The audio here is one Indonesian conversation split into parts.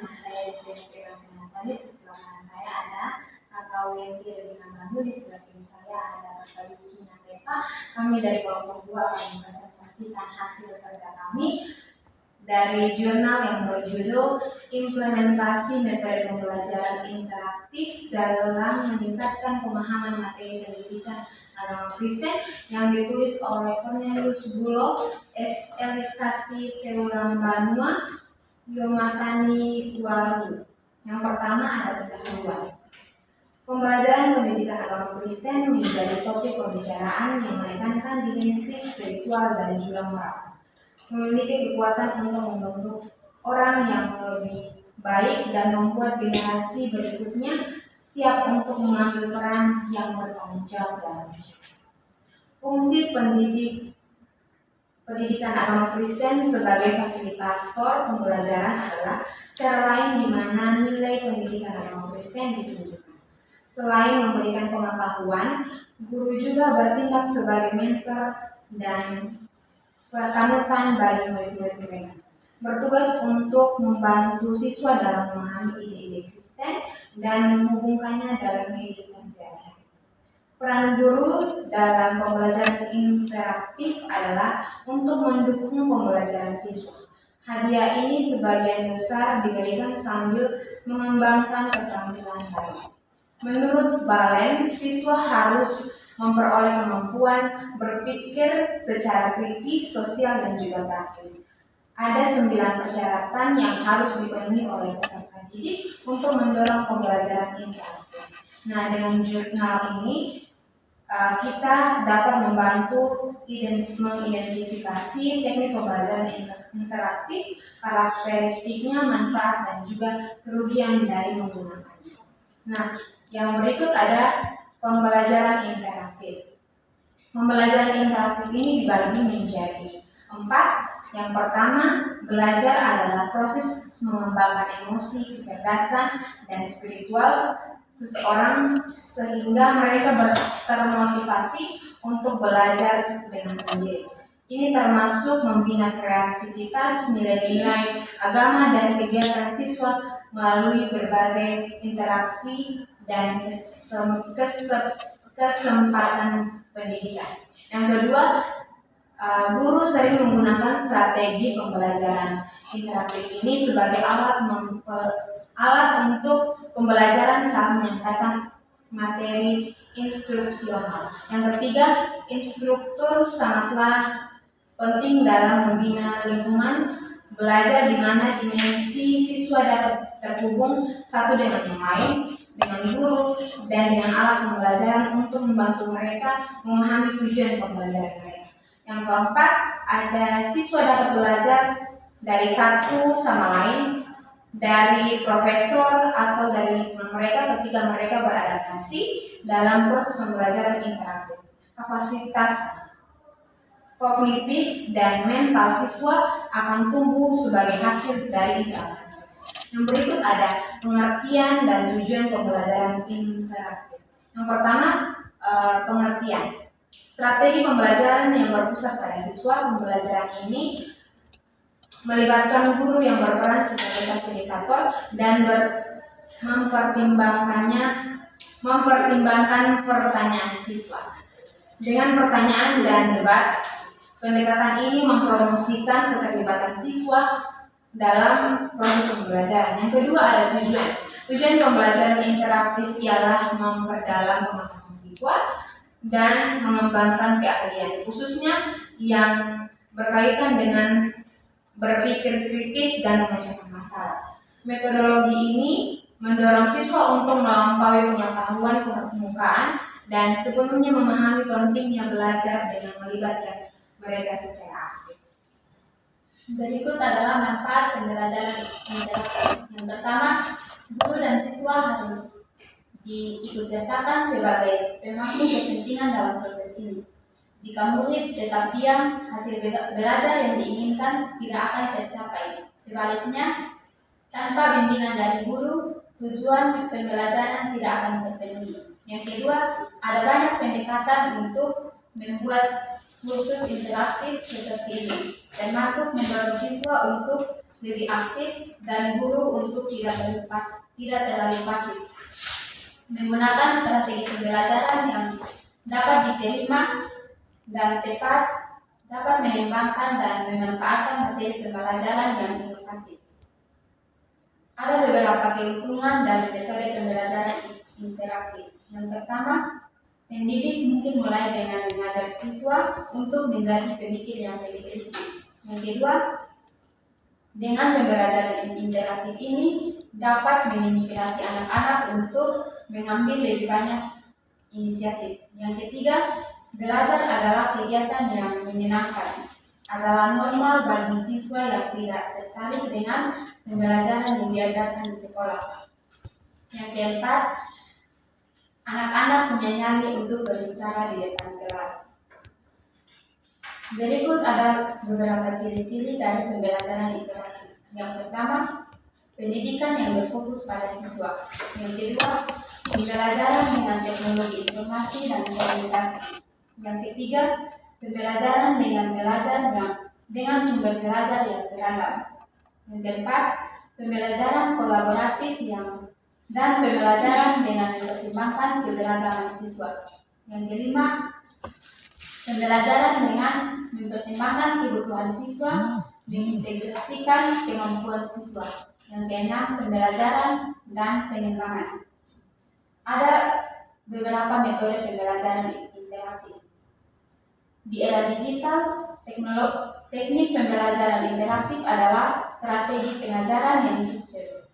Nama saya Jessica Natali. Di sebelah kanan saya ada Kakak Wendy dengan Bandu. Di sebelah kiri saya ada Kakak Yusmina Teta. Kami dari kelompok 2 akan mempresentasikan hasil kerja kami dari jurnal yang berjudul Implementasi Metode Pembelajaran Interaktif dalam Meningkatkan Pemahaman Materi Pendidikan Agama Kristen yang ditulis oleh Cornelius Bulo, S. Elistati Teulang Banua, Yomatani Waru. Yang pertama ada pendahuluan. Pembelajaran pendidikan agama Kristen menjadi topik pembicaraan yang menekankan dimensi spiritual dan juga moral. Memiliki kekuatan untuk membentuk orang yang lebih baik dan membuat generasi berikutnya siap untuk mengambil peran yang bertanggung jawab dalam hidup. Fungsi pendidikan agama Kristen sebagai fasilitator pembelajaran adalah cara lain di mana nilai pendidikan agama Kristen ditunjukkan. Selain memberikan pengetahuan, guru juga bertindak sebagai mentor dan panutan bagi murid-murid mereka, bertugas untuk membantu siswa dalam memahami ide-ide Kristen dan menghubungkannya dalam kehidupan sehari-hari. Peran guru dalam pembelajaran interaktif adalah untuk mendukung pembelajaran siswa. Hadiah ini sebagian besar diberikan sambil mengembangkan keterampilan baru. Menurut Balen, siswa harus memperoleh kemampuan berpikir secara kritis, sosial, dan juga praktis. Ada 9 persyaratan yang harus dipenuhi oleh peserta didik untuk mendorong pembelajaran interaktif. Nah, dengan jurnal ini kita dapat membantu mengidentifikasi teknik pembelajaran interaktif, karakteristiknya, manfaat, dan juga kerugian dari menggunakannya. Nah, yang berikut ada pembelajaran interaktif. Pembelajaran interaktif ini dibagi menjadi 4. Yang pertama, belajar adalah proses mengembangkan emosi, kecerdasan, dan spiritual seseorang sehingga mereka termotivasi untuk belajar dengan sendiri. Ini termasuk membina kreativitas, nilai-nilai agama, dan kegiatan siswa melalui berbagai interaksi dan kesempatan pendidikan. Yang kedua, guru sering menggunakan strategi pembelajaran interaktif ini sebagai alat untuk pembelajaran saat menyampaikan materi instruksional. Yang ketiga, instruktur sangatlah penting dalam membina lingkungan belajar di mana dimensi siswa dapat terhubung satu dengan yang lain, dengan guru, dan dengan alat pembelajaran untuk membantu mereka memahami tujuan pembelajaran mereka. Yang keempat, ada siswa dapat belajar dari satu sama lain, dari profesor atau dari lingkungan mereka ketika mereka beradaptasi dalam proses pembelajaran interaktif. Kapasitas kognitif dan mental siswa akan tumbuh sebagai hasil dari interaksi. Yang berikut ada pengertian dan tujuan pembelajaran interaktif. Yang pertama, pengertian. Strategi pembelajaran yang berpusat pada siswa. Pembelajaran ini melibatkan guru yang berperan sebagai fasilitator dan mempertimbangkan pertanyaan siswa. Dengan pertanyaan dan debat, pendekatan ini mempromosikan keterlibatan siswa dalam proses pembelajaran. Yang kedua ada tujuan. Tujuan pembelajaran interaktif ialah memperdalam pemahaman siswa dan mengembangkan keahlian, khususnya yang berkaitan dengan berpikir kritis dan memecahkan masalah. Metodologi ini mendorong siswa untuk melampaui pengetahuan permukaan dan sepenuhnya memahami pentingnya belajar dengan melibatkan mereka secara aktif. Berikut adalah manfaat pembelajaran interaktif. Yang pertama, guru dan siswa harus diikutsertakan sebagai pemangku kepentingan dalam proses ini. Jika murid tetap diam, hasil belajar yang diinginkan tidak akan tercapai. Sebaliknya, tanpa bimbingan dari guru, tujuan pembelajaran tidak akan terpenuhi. Yang kedua, ada banyak pendekatan untuk membuat kursus interaktif seperti ini, termasuk mendorong siswa untuk lebih aktif, dan guru untuk tidak terlalu pasif. Menggunakan strategi pembelajaran yang dapat diterima dan tepat, dapat mengembangkan dan memanfaatkan materi pembelajaran yang inovatif. Ada beberapa keuntungan dari metode pembelajaran interaktif. Yang pertama, pendidik mungkin mulai dengan mengajak siswa untuk menjadi pemikir yang lebih kritis. Yang kedua, dengan pembelajaran interaktif ini dapat menginspirasi anak-anak untuk mengambil lebih banyak inisiatif. Yang ketiga, belajar adalah kegiatan yang menyenangkan, adalah normal bagi siswa yang tidak tertarik dengan pembelajaran yang diajarkan di sekolah. Yang keempat, anak-anak punya nyali untuk berbicara di depan kelas. Berikut ada beberapa ciri-ciri dari pembelajaran interaktif. Yang pertama, pendidikan yang berfokus pada siswa. Yang kedua, pembelajaran dengan teknologi informasi dan komunikasi. Yang ketiga, pembelajaran dengan belajar dengan sumber belajar yang beragam. Yang keempat, pembelajaran kolaboratif dan pembelajaran dengan mempertimbangkan keberagaman siswa. Yang kelima, pembelajaran dengan mempertimbangkan kebutuhan siswa, mengintegrasikan kemampuan siswa. Yang keenam, pembelajaran dan pengembangan. Ada beberapa metode pembelajaran interaktif. Di era digital, teknik pembelajaran interaktif adalah strategi pengajaran yang sukses.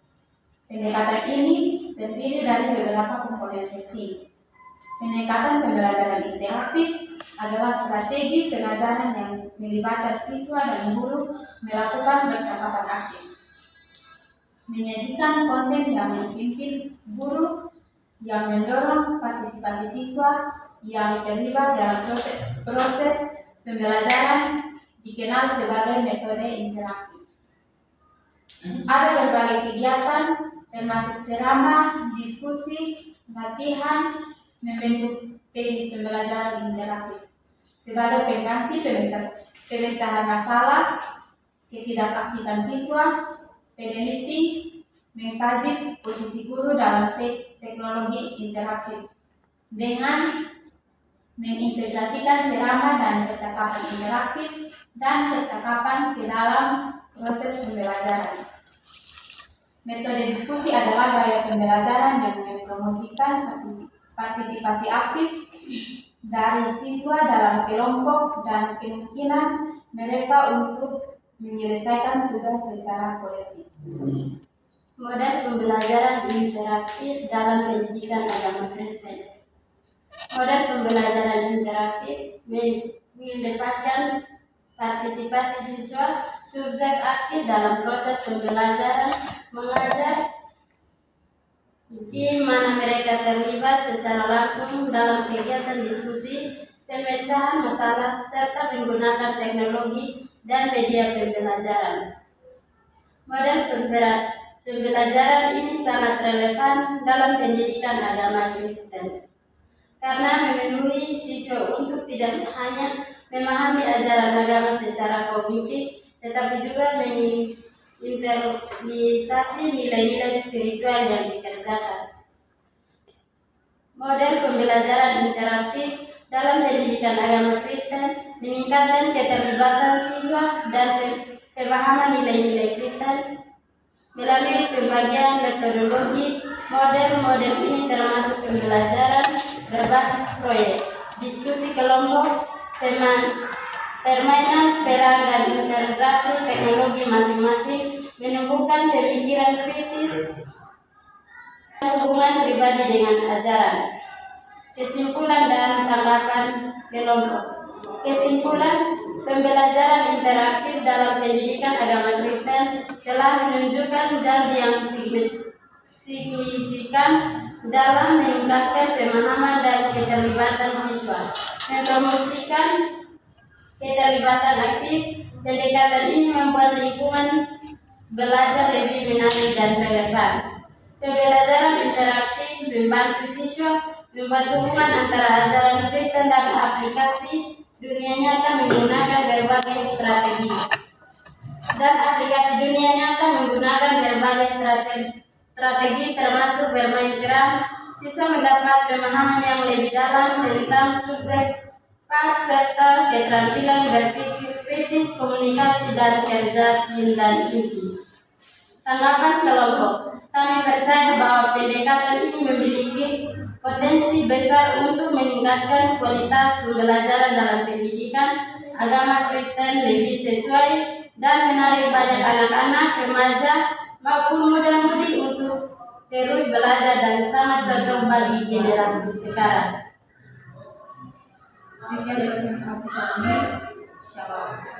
Pendekatan ini terdiri dari beberapa komponen penting. Pendekatan pembelajaran interaktif adalah strategi pengajaran yang melibatkan siswa dan guru melakukan percakapan aktif, menyajikan konten yang memimpin guru, yang mendorong partisipasi siswa yang terlibat dalam proses pembelajaran, dikenal sebagai metode interaktif. Ada berbagai kegiatan termasuk ceramah, diskusi, latihan, membentuk teknik pembelajaran interaktif sebagai pengganti pemecahan masalah, ketidakaktifan siswa, peneliti, mengkaji posisi guru dalam teknologi interaktif dengan mengintegrasikan ceramah dan percakapan interaktif dan percakapan ke dalam proses pembelajaran. Metode diskusi adalah gaya pembelajaran yang mempromosikan partisipasi aktif dari siswa dalam kelompok dan kemungkinan mereka untuk menyelesaikan tugas secara kolektif. Model pembelajaran interaktif dalam pendidikan agama Kristen. Model pembelajaran interaktif mengedepankan partisipasi siswa, subjek aktif dalam proses pembelajaran mengajar, di mana mereka terlibat secara langsung dalam kegiatan diskusi, pemecahan masalah, serta menggunakan teknologi dan media pembelajaran. Model pembelajaran ini sangat relevan dalam pendidikan agama Kristen karena memenuhi siswa untuk tidak hanya memahami ajaran agama secara kognitif, tetapi juga menginternalisasi nilai-nilai spiritual yang dikerjakan. Model pembelajaran interaktif dalam pendidikan agama Kristen meningkatkan keterlibatan siswa dan pemahaman nilai-nilai Kristen melalui pembagian metodologi. Model-model ini termasuk pembelajaran berbasis proyek, diskusi kelompok, permainan peran dan integrasi teknologi masing-masing, menumbuhkan pemikiran kritis, hubungan pribadi dengan ajaran. Kesimpulan dan tanggapan kelompok. Kesimpulan, pembelajaran interaktif dalam pendidikan agama Kristen telah menunjukkan janji yang signifikan dalam meningkatkan pemahaman dan keterlibatan siswa, mempromosikan keterlibatan aktif. Pendekatan ini membuat lingkungan belajar lebih menarik dan relevan. Pembelajaran interaktif membantu siswa membuat hubungan antara ajaran Kristen dan aplikasi dunia nyata menggunakan berbagai strategi. dan aplikasi dunia nyata menggunakan berbagai strategi termasuk bermain peran, siswa mendapat pemahaman yang lebih dalam tentang subjek serta keterampilan berpikir kritis, komunikasi, dan kerja tim dan inti. Tanggapan kelompok, kami percaya bahwa pendekatan ini memiliki potensi besar untuk meningkatkan kualitas pembelajaran dalam pendidikan agama Kristen lebih sesuai dan menarik banyak anak-anak, remaja, maupun muda-mudi untuk terus belajar dan sangat cocok bagi generasi sekarang. Sekian presentasi kami. Shalom.